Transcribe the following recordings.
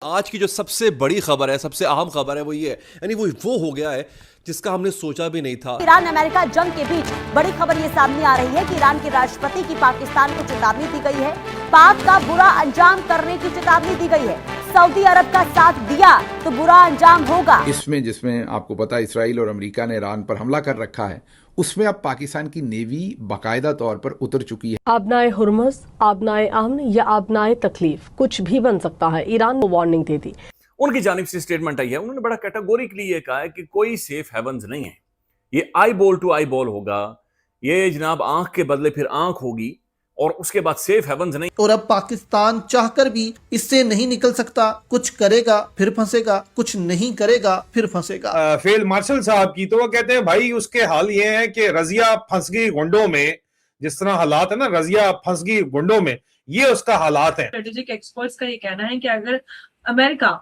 आज की जो सबसे बड़ी खबर है, सबसे अहम खबर है वो ये है, यानी वो हो गया है जिसका हमने सोचा भी नहीं था। ईरान अमेरिका जंग के बीच बड़ी खबर ये सामने आ रही है कि ईरान के राष्ट्रपति की पाकिस्तान को चेतावनी दी गई है। पाक का बुरा अंजाम करने की चेतावनी दी गई है। सऊदी अरब का साथ दिया तो बुरा अंजाम होगा। इसमें जिसमें आपको पता है इसराइल और अमेरिका ने ईरान पर हमला कर रखा है, उसमें अब पाकिस्तान की नेवी बाकायदा तौर पर उतर चुकी है। आबनाए हुर्मस, आबनाए अमन या आबनाए तकलीफ कुछ भी बन सकता है। ईरान को वार्निंग दे दी। उनकी जानिब से स्टेटमेंट आई है। उन्होंने बड़ा कैटेगोरिकली ये कहा है कि कोई सेफ हेवंस नहीं है, ये eyeball to eyeball होगा, ये जनाब आंख के बदले फिर आंख होगी और उसके बाद सेफ हेवंस नहीं। और अब पाकिस्तान चाहकर भी इससे नहीं निकल सकता। कुछ करेगा फिर फंसेगा, कुछ नहीं करेगा फिर फंसेगा। फील्ड मार्शल साहब की तो वो कहते हैं भाई उसके हाल ये है कि रजिया फंस गई गुंडों में, जिस तरह हालात है ना, रजिया फंस गई गुंडों में, ये उसका हालात है। स्ट्रेटेजिक एक्सपर्ट्स का ये कहना है कि अगर अमेरिका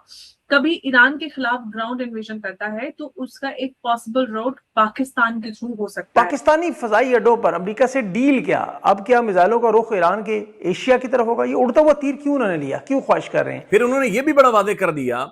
कभी ईरान के खिलाफ ग्राउंड इन्वेजन करता है तो उसका एक पॉसिबल रूट पाकिस्तान के थ्रू हो सकता है। पाकिस्तानी फजाई अड्डों पर अमेरिका से डील क्या? अब क्या मिसाइलों का रुख ईरान के एशिया की तरफ होगा? ये उड़ता हुआ तीर क्यों उन्होंने लिया, क्यों ख्वाहिश कर रहे हैं? फिर उन्होंने ये भी बड़ा वादे कर दिया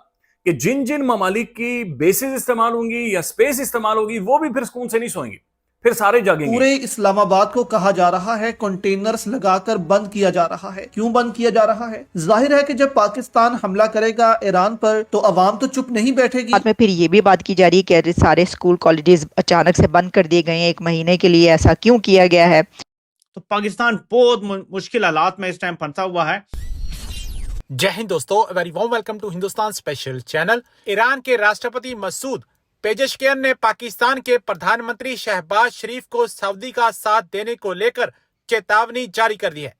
कि जिन जिन ममालिक की बेसिस इस्तेमाल होंगी या स्पेस इस्तेमाल होगी वो भी फिर सुकून से नहीं सोएंगे, फिर सारे जागेंगे। पूरे इस्लामाबाद को कहा जा रहा है कंटेनर्स लगाकर बंद किया जा रहा है। क्यों बंद किया जा रहा है? जाहिर है कि जब पाकिस्तान हमला करेगा ईरान पर तो अवाम तो चुप नहीं बैठेगी। बाद में फिर ये भी बात की जा रही है कि सारे स्कूल कॉलेजेस अचानक से बंद कर दिए गए हैं 1 महीने के लिए। ऐसा क्यों किया गया है? तो पाकिस्तान बहुत मुश्किल हालात में इस टाइम फंसा हुआ है। जय हिंद दोस्तों, very warm welcome to Hindustan special channel. Iran के राष्ट्रपति मसूद पेजेश्कियन ने पाकिस्तान के प्रधानमंत्री शहबाज शरीफ को सऊदी का साथ देने को लेकर चेतावनी जारी कर दी है।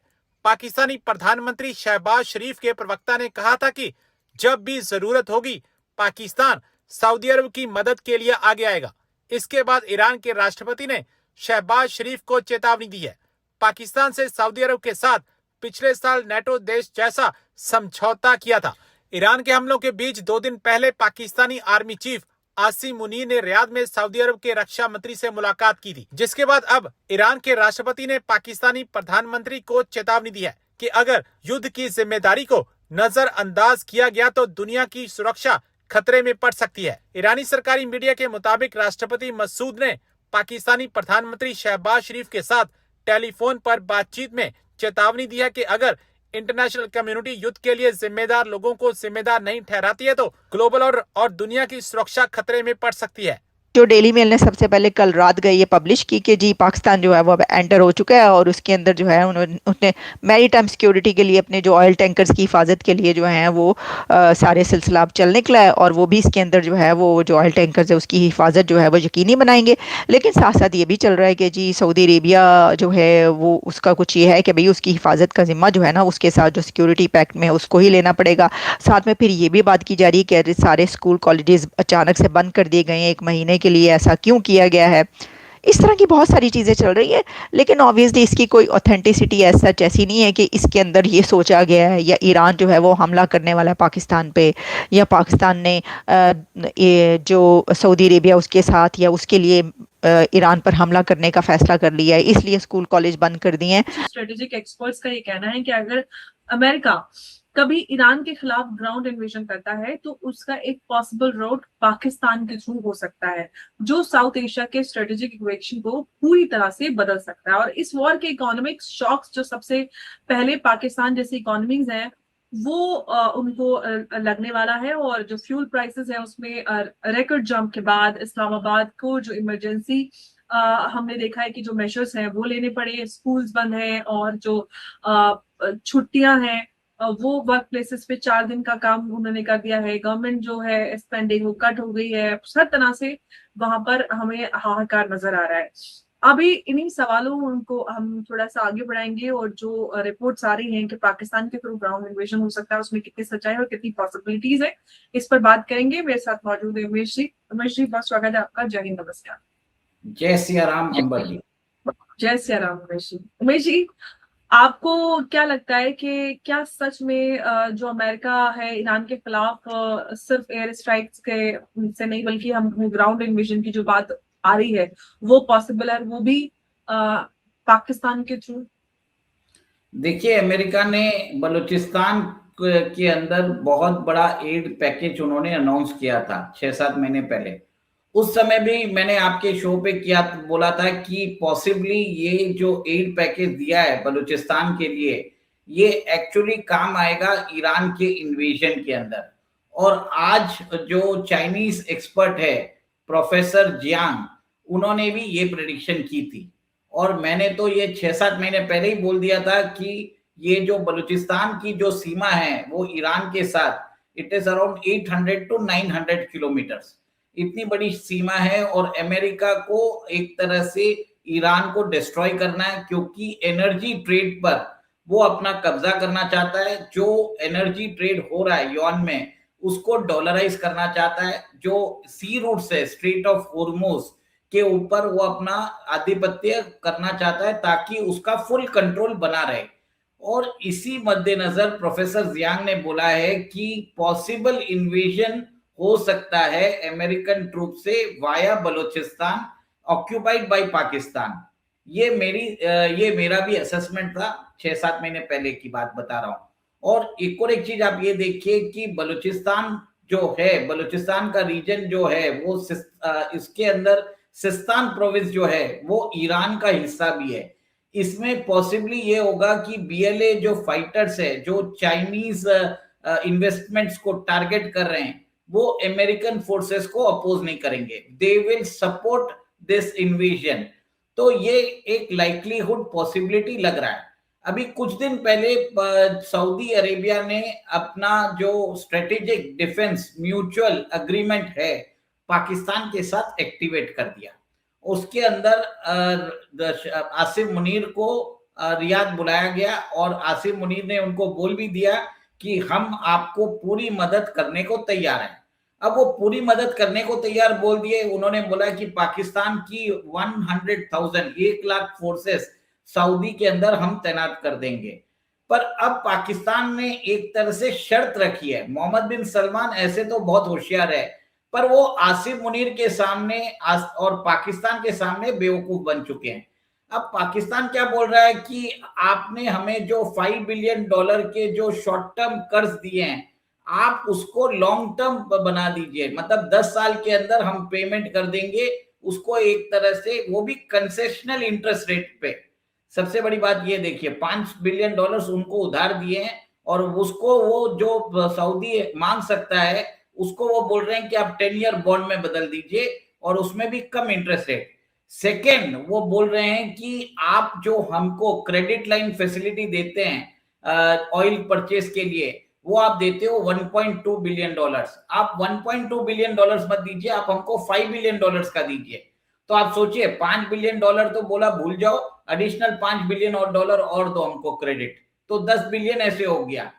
पाकिस्तानी प्रधानमंत्री शहबाज शरीफ के प्रवक्ता ने कहा था कि जब भी जरूरत होगी पाकिस्तान सऊदी अरब की मदद के लिए आगे आएगा। इसके बाद ईरान के राष्ट्रपति ने शहबाज शरीफ को चेतावनी दी है। पाकिस्तान से सऊदी अरब के साथ पिछले साल नेटो देश जैसा समझौता किया था। ईरान के हमलों के बीच 2 दिन पहले पाकिस्तानी आर्मी चीफ आसिम मुनीर ने रियाद में सऊदी अरब के रक्षा मंत्री से मुलाकात की थी, जिसके बाद अब ईरान के राष्ट्रपति ने पाकिस्तानी प्रधानमंत्री को चेतावनी दी है कि अगर युद्ध की जिम्मेदारी को नजरअंदाज किया गया तो दुनिया की सुरक्षा खतरे में पड़ सकती है। ईरानी सरकारी मीडिया के मुताबिक राष्ट्रपति मसूद ने पाकिस्तानी प्रधानमंत्री शहबाज शरीफ के साथ टेलीफोन पर बातचीत में चेतावनी दी है कि अगर इंटरनेशनल कम्युनिटी युद्ध के लिए जिम्मेदार लोगों को जिम्मेदार नहीं ठहराती है तो ग्लोबल और दुनिया की सुरक्षा खतरे में पड़ सकती है। जो डेली मेल ने सबसे पहले कल रात गए ये पब्लिश की कि जी पाकिस्तान जो है वो अब एंटर हो चुका है और उसके अंदर जो है उसने मैरीटाइम सिक्योरिटी के लिए अपने जो ऑयल टैंकर्स की हिफाजत के लिए जो है वो सारे सिलसिला अब चल निकला है और वो भी इसके अंदर जो है वो जो ऑयल टैंकर्स है उसकी हिफाजत जो है वो यकीनी बनाएंगे। लेकिन साथ साथ ये भी चल रहा है कि जी सऊदी अरेबिया जो है वो उसका कुछ ये है कि भाई उसकी हिफाजत का जिम्मा जो है ना उसके साथ जो सिक्योरिटी पैक्ट में उसको ही लेना पड़ेगा। साथ में फिर ये भी बात की जा रही है कि सारे स्कूल कॉलेजेस अचानक से बंद कर दिए गए हैं 1 महीने के लिए। ऐसा क्यों किया गया है? इस तरह की बहुत सारी चीज़ें चल रही है, लेकिन ऑब्वियसली इसकी कोई ऑथेंटिसिटी ऐसी नहीं है कि इसके अंदर ये सोचा गया है या ईरान जो है वो हमला करने वाला है पाकिस्तान पे या पाकिस्तान ने ये जो सऊदी अरेबिया उसके साथ या उसके लिए ईरान पर हमला करने का फैसला कर लिया है इसलिए स्कूल कॉलेज बंद कर दिए हैं। स्ट्रेटेजिक एक्सपर्ट्स का ये कहना है कि अगर अमेरिका कभी ईरान के खिलाफ ग्राउंड इन्वेजन करता है तो उसका एक पॉसिबल रूट पाकिस्तान के थ्रू हो सकता है, जो साउथ एशिया के स्ट्रेटेजिक इक्वेशन को पूरी तरह से बदल सकता है। और इस वॉर के इकोनॉमिक शॉक्स जो सबसे पहले पाकिस्तान जैसी इकोनॉमीज हैं वो उनको लगने वाला है और जो फ्यूल प्राइसेस है उसमें रिकॉर्ड जंप के बाद इस्लामाबाद को जो इमरजेंसी हमने देखा है कि जो मेजर्स हैं वो लेने पड़े, स्कूल्स बंद हैं और जो छुट्टियां हैं वो वर्क प्लेसेस पे 4 दिन का काम उन्होंने कर दिया है। गवर्नमेंट जो है स्पेंडिंग वो कट हो गई है। हर तरह से वहां पर हमें हाहाकार नजर आ रहा है। अभी इन्हीं सवालों उनको हम थोड़ा सा आगे बढ़ाएंगे और जो रिपोर्ट्स आ रही हैं कि पाकिस्तान के थ्रू ग्राउंड इन्वेजन हो सकता है उसमें कितनी सच्चाई और कितनी पॉसिबिलिटीज है, इस पर बात करेंगे। मेरे साथ मौजूद है उमेश जी। उमेश जी बहुत स्वागत है आपका। जय हिंद, नमस्कार। जय सिया राम अंबर जी। जय सिया राम उमेश जी। उमेश जी, आपको क्या लगता है कि क्या सच में जो अमेरिका है ईरान के खिलाफ सिर्फ एयर स्ट्राइक्स के से नहीं बल्कि हम ग्राउंड इन्वेजन की जो बात आ रही है वो पॉसिबल है, वो भी पाकिस्तान के थ्रू? देखिए, अमेरिका ने बलूचिस्तान के अंदर बहुत बड़ा एड पैकेज उन्होंने अनाउंस किया था 6-7 महीने पहले। उस समय भी मैंने आपके शो पे बोला था कि पॉसिबली ये जो एड पैकेज दिया है बलूचिस्तान के लिए, ये एक्चुअली काम आएगा ईरान के इन्वेजन के अंदर। और आज जो चाइनीज एक्सपर्ट है प्रोफेसर जियांग, उन्होंने भी ये प्रेडिक्शन की थी। और मैंने तो ये 6-7 महीने पहले ही बोल दिया था कि ये जो बलूचिस्तान की जो सीमा है वो ईरान के साथ it is around 800 to 900 kilometres, इतनी बड़ी सीमा है। और अमेरिका को एक तरह से ईरान को डिस्ट्रॉय करना है, क्योंकि एनर्जी ट्रेड पर वो अपना कब्जा करना चाहता है। जो एनर्जी ट्रेड हो रहा है युआन में, उसको डॉलराइज करना चाहता है। जो सी रूट्स है स्ट्रेट ऑफ हॉर्मुज के ऊपर वो अपना आधिपत्य करना चाहता है, ताकि उसका फुल कंट्रोल बना रहे। और इसी मद्देनजर प्रोफेसर जियांग ने बोला है कि पॉसिबल इन्वेजन हो सकता है अमेरिकन ट्रूप से via Balochistan occupied by Pakistan. ये मेरा भी असेसमेंट था, 6-7 महीने पहले की बात बता रहा हूं। और एक चीज आप ये देखिए कि बलूचिस्तान जो है, बलूचिस्तान का रीजन जो है वो इसके अंदर सिस्तान प्रोविंस जो है वो ईरान का हिस्सा भी है। इसमें पॉसिबली ये होगा कि बीएलए जो फाइटर्स है, जो चाइनीज इन्वेस्टमेंट्स को टारगेट कर रहे हैं, वो अमेरिकन फोर्सेस को अपोज नहीं करेंगे। They will support this invasion. तो ये एक लाइकलीहुड पॉसिबिलिटी लग रहा है। अभी कुछ दिन पहले सऊदी अरेबिया ने अपना जो स्ट्रेटेजिक डिफेंस म्यूचुअल एग्रीमेंट है पाकिस्तान के साथ एक्टिवेट कर दिया। उसके अंदर आसिम मुनीर को रियाद बुलाया गया और आसिम मुनीर ने उनको बोल भी दिया कि हम आपको पूरी मदद करने को तैयार हैं। अब वो पूरी मदद करने को तैयार बोल दिए। उन्होंने बोला कि पाकिस्तान की 1 लाख फोर्सेस सऊदी के अंदर हम तैनात कर देंगे। पर अब पाकिस्तान ने एक तरह से शर्त रखी है। मोहम्मद बिन सलमान ऐसे तो बहुत होशियार है, पर वो आसिम मुनीर के सामने और पाकिस्तान के सामने बेवकूफ बन चुके हैं। अब पाकिस्तान क्या बोल रहा है कि आपने हमें जो $5 बिलियन के जो शॉर्ट टर्म कर्ज दिए हैं, आप उसको लॉन्ग टर्म बना दीजिए, मतलब 10 साल के अंदर हम पेमेंट कर देंगे उसको, एक तरह से वो भी कंसेशनल इंटरेस्ट रेट पे। सबसे बड़ी बात ये देखिए, $5 बिलियन उनको उधार दिए हैं और उसको वो जो सऊदी मांग सकता है उसको वो बोल रहे हैं कि आप 10 ईयर बॉन्ड में बदल दीजिए और उसमें भी कम इंटरेस्ट रेट। सेकेंड, वो बोल रहे हैं कि आप जो हमको क्रेडिट लाइन फैसिलिटी देते हैं ऑयल परचेज के लिए, वो आप देते हो $1.2 बिलियन। आप $1.2 बिलियन मत दीजिए, आप हमको $5 बिलियन का दीजिए। तो आप सोचिए, $5 बिलियन तो बोला भूल जाओ, एडिशनल $5 बिलियन और दो हमको क्रेडिट, तो $10 बिलियन ऐसे हो गया।